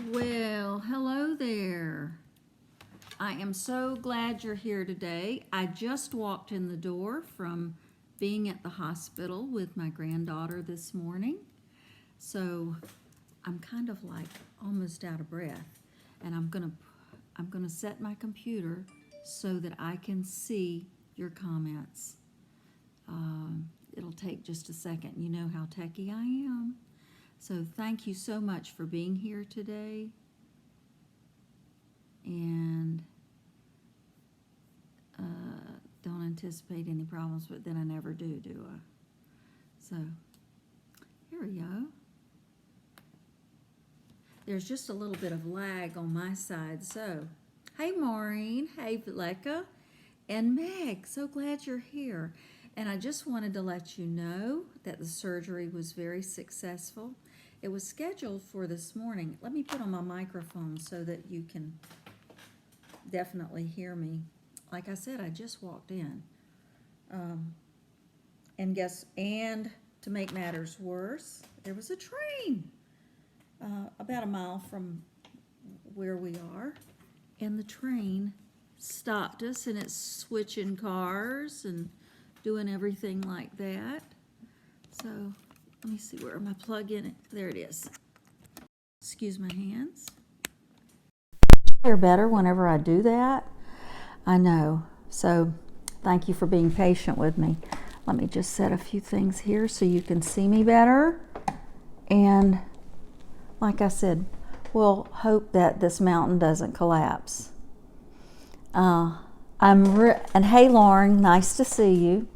Well, hello there. I am so glad you're here today. I just walked in the door from being at the hospital with my granddaughter this morning. So I'm kind of like almost out of breath. And I'm gonna set my computer so that I can see your comments. It'll take just a second. You know how techie I am. So thank you so much for being here today. And don't anticipate any problems, but then I never do I? So here we go. There's just a little bit of lag on my side. So, hey Maureen, hey Vileka, and Meg, so glad you're here. And I just wanted to let you know that the surgery was very successful. It was scheduled for this morning. Let me put on my microphone so that you can definitely hear me. Like I said, I just walked in. And to make matters worse, there was a train about a mile from where we are, and the train stopped us, and it's switching cars and doing everything like that. So let me see, where am I plugged in? There it is. Excuse my hands. They're better whenever I do that. I know. So thank you for being patient with me. Let me just set a few things here so you can see me better. And like I said, we'll hope that this mountain doesn't collapse. And hey Lauren, nice to see you.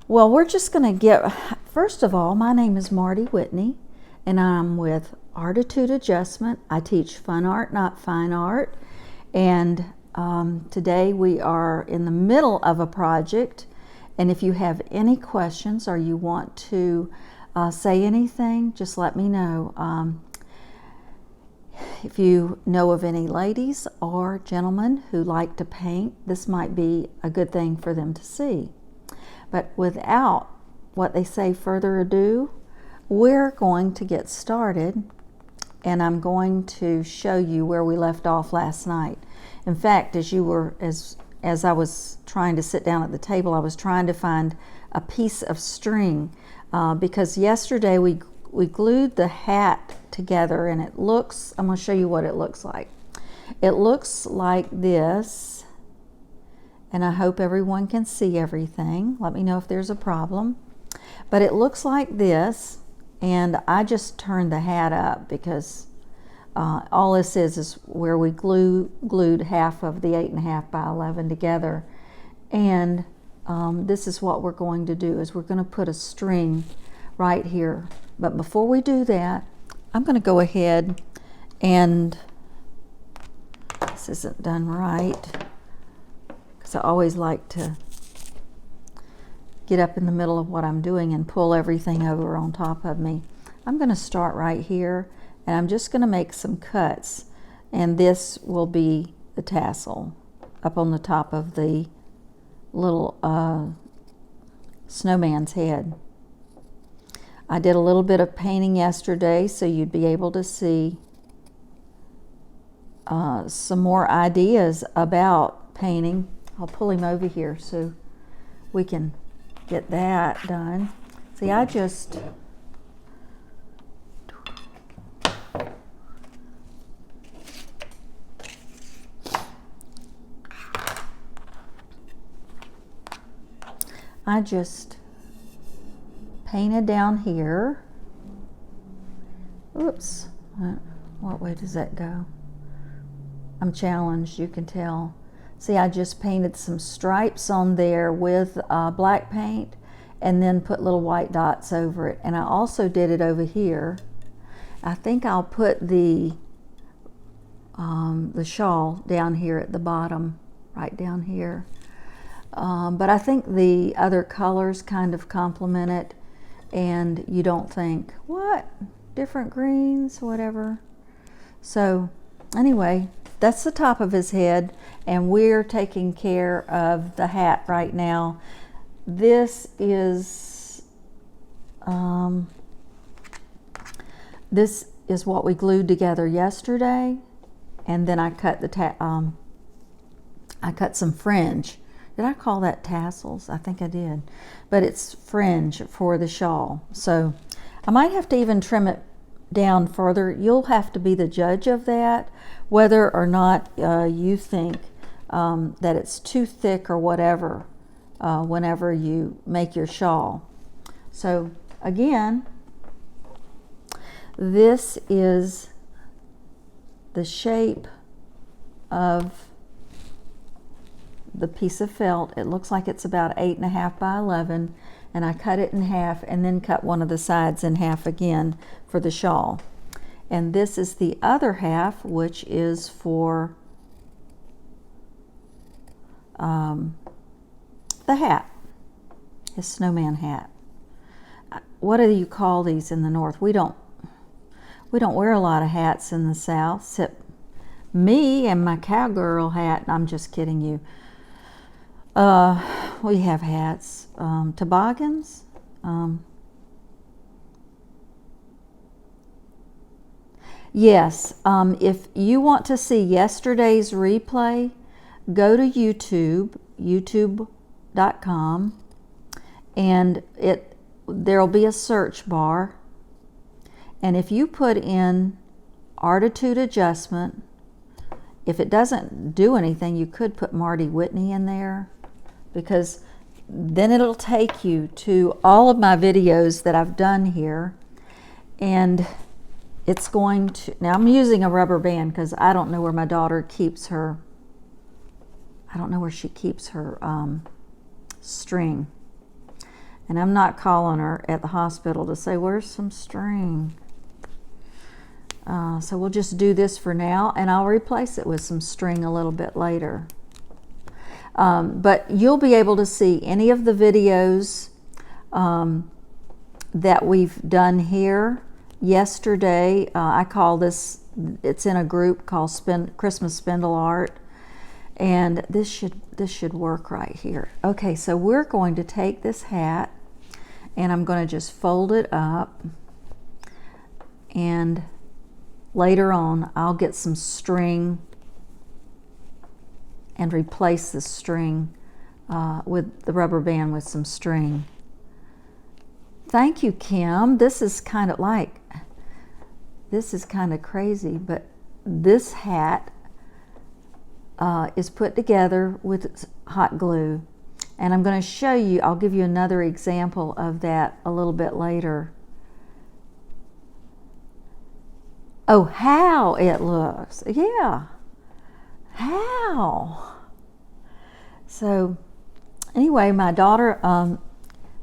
Well, we're just going to first of all, my name is Marty Whitney, and I'm with ARTitude Adjustment. I teach fun art, not fine art. And today we are in the middle of a project. And if you have any questions or you want to say anything, just let me know. If you know of any ladies or gentlemen who like to paint, this might be a good thing for them to see. But without what they say further ado, we're going to get started, and I'm going to show you where we left off last night. In fact, as I was trying to sit down at the table, I was trying to find a piece of string because yesterday we glued the hat together, and it looks, I'm going to show you what it looks like. It looks like this, and I hope everyone can see everything. Let me know if there's a problem. But it looks like this, and I just turned the hat up because all this is where we glued half of the 8.5 by 11 together. And this is what we're going to do, is we're going to put a string right here. But before we do that, I'm going to go ahead and, this isn't done right, because I always like to get up in the middle of what I'm doing and pull everything over on top of me. I'm going to start right here, and I'm just going to make some cuts, and this will be the tassel up on the top of the little snowman's head. I did a little bit of painting yesterday, so you'd be able to see some more ideas about painting. I'll pull him over here so we can get that done. See, I just painted down here. Oops, what way does that go? I'm challenged, you can tell. See, I just painted some stripes on there with black paint, and then put little white dots over it. And I also did it over here. I think I'll put the shawl down here at the bottom, right down here. But I think the other colors kind of complement it, and you don't think, what? Different greens, whatever. So anyway, that's the top of his head, and we're taking care of the hat right now. This is is what we glued together yesterday, and then I cut I cut some fringe. Did I call that tassels? I think I did, but it's fringe for the shawl. So I might have to even trim it down further. You'll have to be the judge of that, whether or not you think that it's too thick or whatever whenever you make your shawl. So again, this is the shape of the piece of felt. It looks like it's about 8.5 by 11, and I cut it in half and then cut one of the sides in half again for the shawl. And this is the other half, which is for the hat, his snowman hat. What do you call these in the North? We don't wear a lot of hats in the South, except me and my cowgirl hat. I'm just kidding you. We have hats, toboggans. Yes, if you want to see yesterday's replay, go to YouTube, youtube.com, and there'll be a search bar. And if you put in ARTitude adjustment, if it doesn't do anything, you could put Marty Whitney in there, because then it'll take you to all of my videos that I've done here. And it's going to, now I'm using a rubber band because I don't know where my daughter keeps her, I don't know where she keeps her string. And I'm not calling her at the hospital to say, where's some string? So we'll just do this for now, and I'll replace it with some string a little bit later. But you'll be able to see any of the videos that we've done here. Yesterday, I call this, it's in a group called Christmas Spindle Art, and this should work right here. Okay, so we're going to take this hat, and I'm going to just fold it up, and later on I'll get some string and replace the string with the rubber band with some string. Thank you, Kim. This is kind of crazy, but this hat is put together with hot glue, and I'm going to show you, I'll give you another example of that a little bit later. Oh, how it looks. Yeah. How? So anyway, my daughter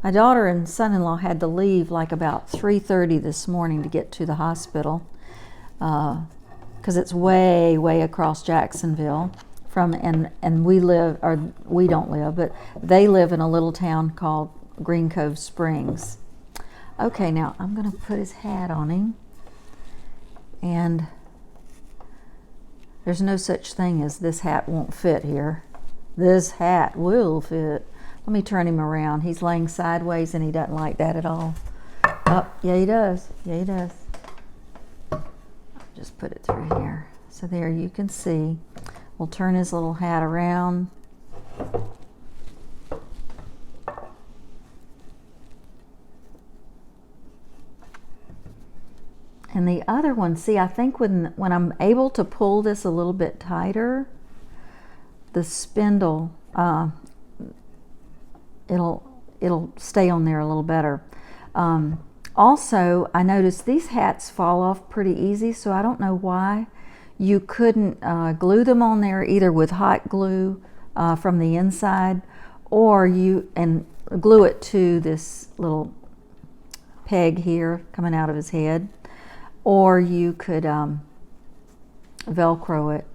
and son-in-law had to leave like about 3:30 this morning to get to the hospital because it's way across Jacksonville from, and we don't live, but they live in a little town called Green Cove Springs. Okay, now I'm going to put his hat on him, and there's no such thing as this hat won't fit here. This hat will fit. Let me turn him around. He's laying sideways and he doesn't like that at all. Oh, yeah, he does. Yeah, he does. Just put it through here. So there you can see. We'll turn his little hat around. And the other one, see, I think when I'm able to pull this a little bit tighter, the spindle, it'll stay on there a little better. Also, I noticed these hats fall off pretty easy, so I don't know why you couldn't glue them on there either with hot glue from the inside, or and glue it to this little peg here coming out of his head, or you could Velcro it.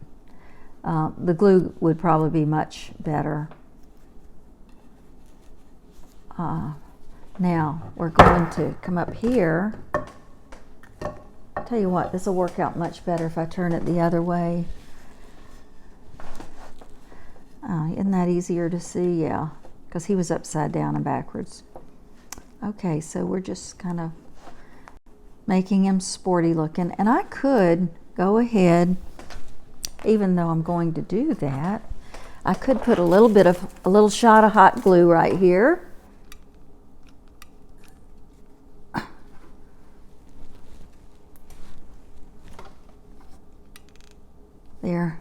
The glue would probably be much better. Now we're going to come up here. I'll tell you what, this will work out much better if I turn it the other way. Isn't that easier to see? Yeah, because he was upside down and backwards. Okay, so we're just kind of making him sporty looking. And I could go ahead, even though I'm going to do that, I could put a little shot of hot glue right here. There.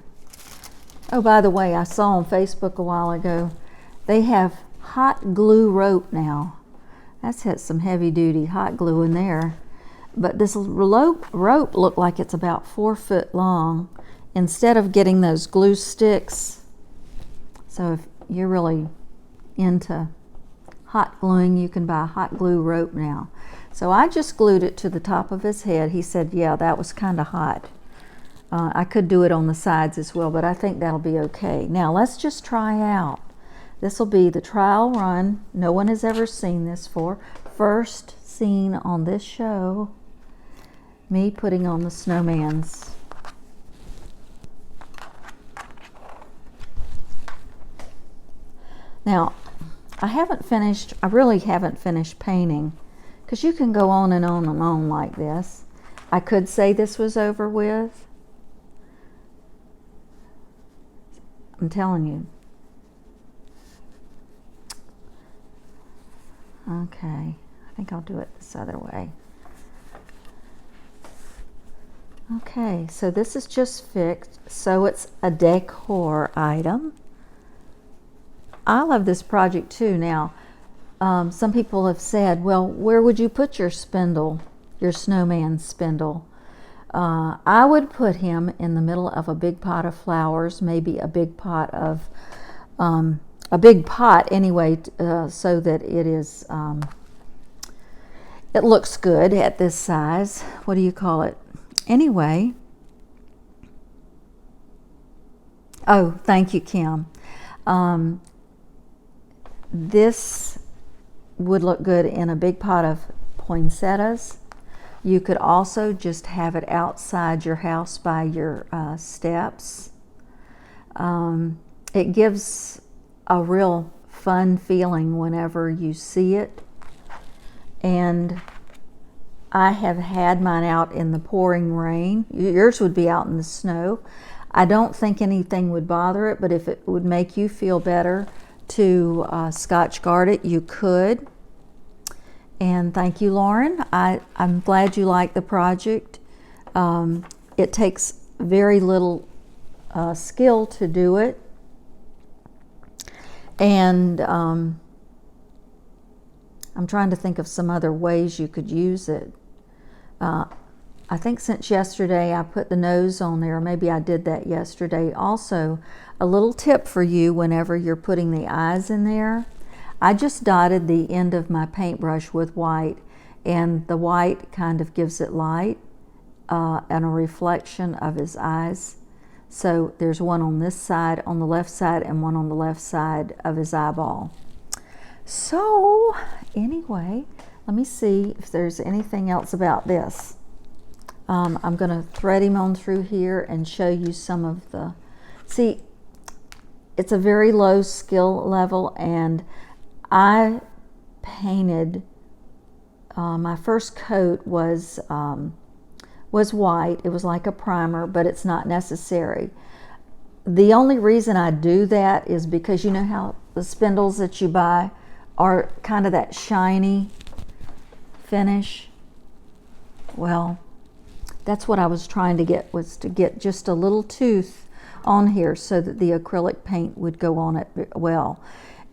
Oh, by the way, I saw on Facebook a while ago, they have hot glue rope now. That's had some heavy duty hot glue in there. But this rope looked like it's about 4 foot long instead of getting those glue sticks. So if you're really into hot gluing, you can buy hot glue rope now. So I just glued it to the top of his head. He said, yeah, that was kind of hot. I could do it on the sides as well, but I think that'll be okay. Now let's just try out. This will be the trial run. No one has ever seen this before. First seen on this show, me putting on the snowmans. Now, I really haven't finished painting, because you can go on and on and on like this. I could say this was over with. I'm telling you. Okay, I think I'll do it this other way. Okay, so this is just fixed, so it's a decor item. I love this project too. Now, some people have said, well, where would you put your spindle, your snowman spindle? I would put him in the middle of a big pot of flowers, maybe a big pot of, a big pot anyway, so that it is, it looks good at this size. What do you call it? Anyway. Oh, thank you, Kim. This would look good in a big pot of poinsettias. You could also just have it outside your house by your steps. It gives a real fun feeling whenever you see it. And I have had mine out in the pouring rain. Yours would be out in the snow. I don't think anything would bother it, but if it would make you feel better to Scotch guard it, you could. And thank you, Lauren. I'm glad you like the project. It takes very little skill to do it. And I'm trying to think of some other ways you could use it. I think since yesterday I put the nose on there, maybe I did that yesterday. Also, a little tip for you whenever you're putting the eyes in there. I just dotted the end of my paintbrush with white, and the white kind of gives it light and a reflection of his eyes. So there's one on this side, on the left side, and one on the left side of his eyeball. So anyway, let me see if there's anything else about this. I'm going to thread him on through here and show you some of the, see, it's a very low skill level, and I painted, my first coat was white. It was like a primer, but it's not necessary. The only reason I do that is because you know how the spindles that you buy are kind of that shiny finish? Well, that's what I was trying to get, was to get just a little tooth on here so that the acrylic paint would go on it well.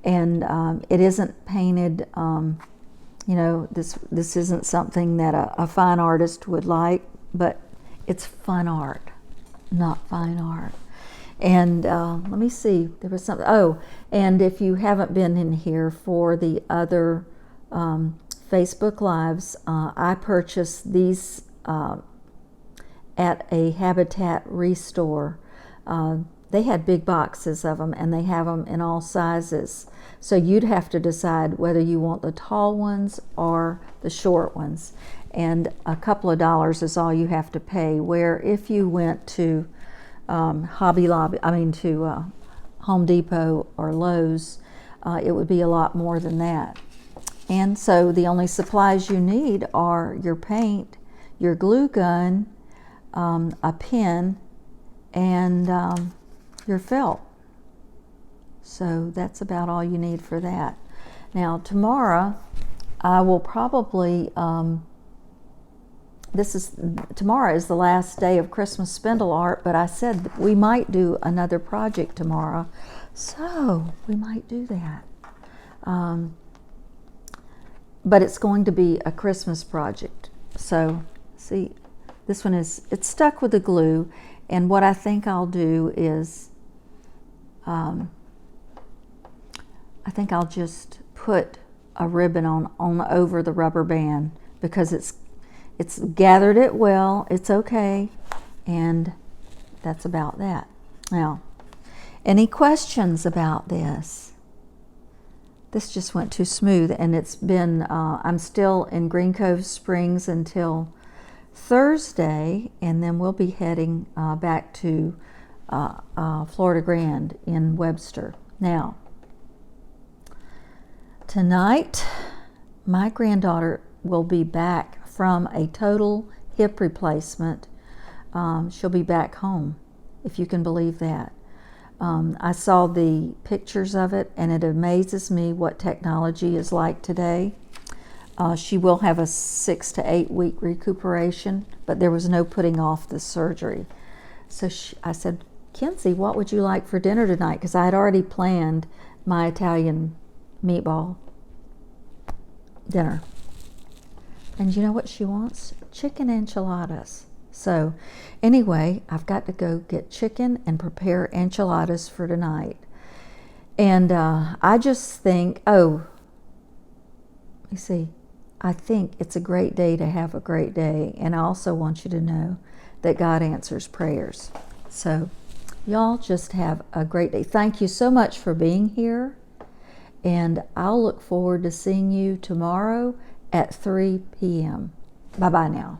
And it isn't painted, you know, this isn't something that a fine artist would like, but it's fun art, not fine art. And let me see, there was something, oh, and if you haven't been in here for the other Facebook Lives, I purchased these at a Habitat Restore. They had big boxes of them, and they have them in all sizes. So you'd have to decide whether you want the tall ones or the short ones. And a couple of dollars is all you have to pay, where if you went to Hobby Lobby, to Home Depot or Lowe's, it would be a lot more than that. And so the only supplies you need are your paint, your glue gun, a pen, and your felt. So that's about all you need for that. Now tomorrow, I will probably, tomorrow is the last day of Christmas Spindle Art, but I said that we might do another project tomorrow, so we might do that. But it's going to be a Christmas project. So see, this one it's stuck with the glue, and what I think I'll do is, I think I'll just put a ribbon on over the rubber band, because it's gathered it well, it's okay, and that's about that. Now, any questions about this? This just went too smooth, and it's been, I'm still in Green Cove Springs until Thursday, and then we'll be heading back to Florida Grand in Webster. Now, tonight, my granddaughter will be back from a total hip replacement. She'll be back home, if you can believe that. I saw the pictures of it, and it amazes me what technology is like today. She will have a 6 to 8 week recuperation, but there was no putting off the surgery. So I said, Kenzie, what would you like for dinner tonight? Because I had already planned my Italian meatball dinner. And you know what she wants? Chicken enchiladas. So anyway, I've got to go get chicken and prepare enchiladas for tonight. And I just think, oh, let me see. I think it's a great day to have a great day. And I also want you to know that God answers prayers. So y'all just have a great day. Thank you so much for being here. And I'll look forward to seeing you tomorrow at 3 p.m. Bye-bye now.